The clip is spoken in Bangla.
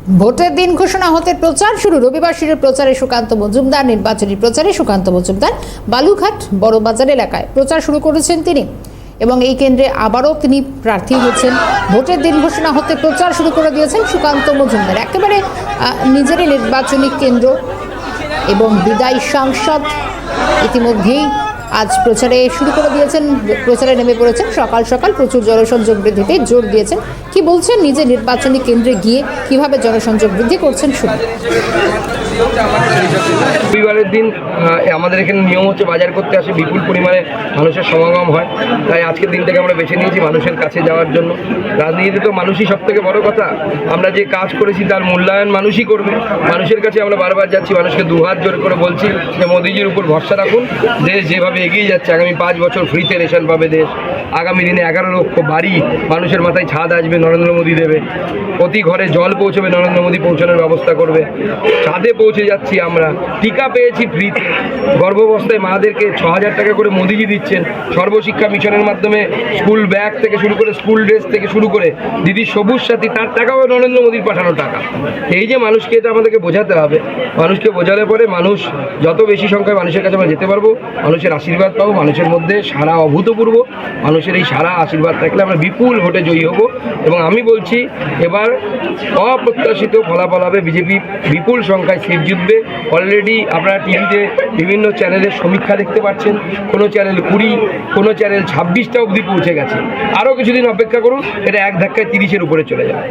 ভোটের দিন ঘোষণা হতে প্রচার শুরু। রবিবার শুরু প্রচারে সুকান্ত মজুমদার। নির্বাচনী প্রচারে সুকান্ত মজুমদার বালুঘাট বড়বাজার এলাকায় প্রচার শুরু করেছেন তিনি এবং এই কেন্দ্রে আবারও তিনি প্রার্থী হচ্ছেন। ভোটের দিন ঘোষণা হতে প্রচার শুরু করে দিয়েছেন সুকান্ত মজুমদার। একেবারে নিজেরই নির্বাচনী কেন্দ্র এবং বিদায়ী সাংসদ ইতিমধ্যেই আজ প্রচারে শুরু করে দিয়েছেন, প্রচারে নেমে পড়েছেন। সকাল সকাল প্রচুর জনসংযোগ বৃদ্ধিতে জোর দিয়েছেন। কি বলছেন নিজের নির্বাচনী কেন্দ্রে গিয়ে কিভাবে জনসংযোগ বৃদ্ধি করছেন শুনুন। রবিবারের দিন আমাদের এখানে নিয়ম হচ্ছে বাজার করতে আসে বিপুল পরিমাণে মানুষের সমাগম হয়, তাই আজকের দিনটাকে আমরা বেছে নিয়েছি মানুষের কাছে যাওয়ার জন্য। রাজনীতিতে তো মানুষই সব থেকে বড় কথা। আমরা যে কাজ করেছি তার মূল্যায়ন মানুষই করবে। মানুষের কাছে আমরা বারবার যাচ্ছি, মানুষকে দুহাত জোর করে বলছি যে মোদিজির উপর ভরসা রাখুন। দেশ যেভাবে এগিয়ে যাচ্ছে, আগামী 5 বছর ফ্রিতে রেশন পাবে দেশ। আগামী দিনে 11 লক্ষ বাড়ি, মানুষের মাথায় ছাদ আসবে, নরেন্দ্র মোদী দেবে। প্রতি ঘরে জল পৌঁছবে, নরেন্দ্র মোদী পৌঁছানোর ব্যবস্থা করবে। ছাদে পৌঁছে যাচ্ছি আমরা, টিকা পেয়েছি ফ্রিতে। গর্ভাবস্থায় মাদেরকে 6,000 টাকা করে মোদিজি দিচ্ছেন। সর্বশিক্ষা মিশনের মাধ্যমে স্কুল ব্যাগ থেকে শুরু করে স্কুল ড্রেস থেকে শুরু করে দিদি সবুজ সাথী, তার টাকাও নরেন্দ্র মোদীর পাঠানো টাকা। এই যে মানুষকে এটা আমাদেরকে বোঝাতে হবে। মানুষকে বোঝালে পরে মানুষ যত বেশি সংখ্যায় মানুষের কাছে আমরা যেতে পারবো, মানুষের আশীর্বাদ পাবো। মানুষের মধ্যে সারা অভূতপূর্ব, মানুষের এই সারা আশীর্বাদ থাকলে আমরা বিপুল ভোটে জয়ী হব। এবং আমি বলছি এবার অপ্রত্যাশিত ফলাফল হবে, বিজেপি বিপুল সংখ্যায় সিট জিতবে। অলরেডি আপনারা টিভিতে বিভিন্ন চ্যানেলের সমীক্ষা দেখতে পাচ্ছেন। কোনো চ্যানেল 20, কোনো চ্যানেল 26টা অবধি পৌঁছে গেছে। আরও কিছুদিন অপেক্ষা করুন, এটা এক ধাক্কায় 30-এর উপরে চলে যাবে।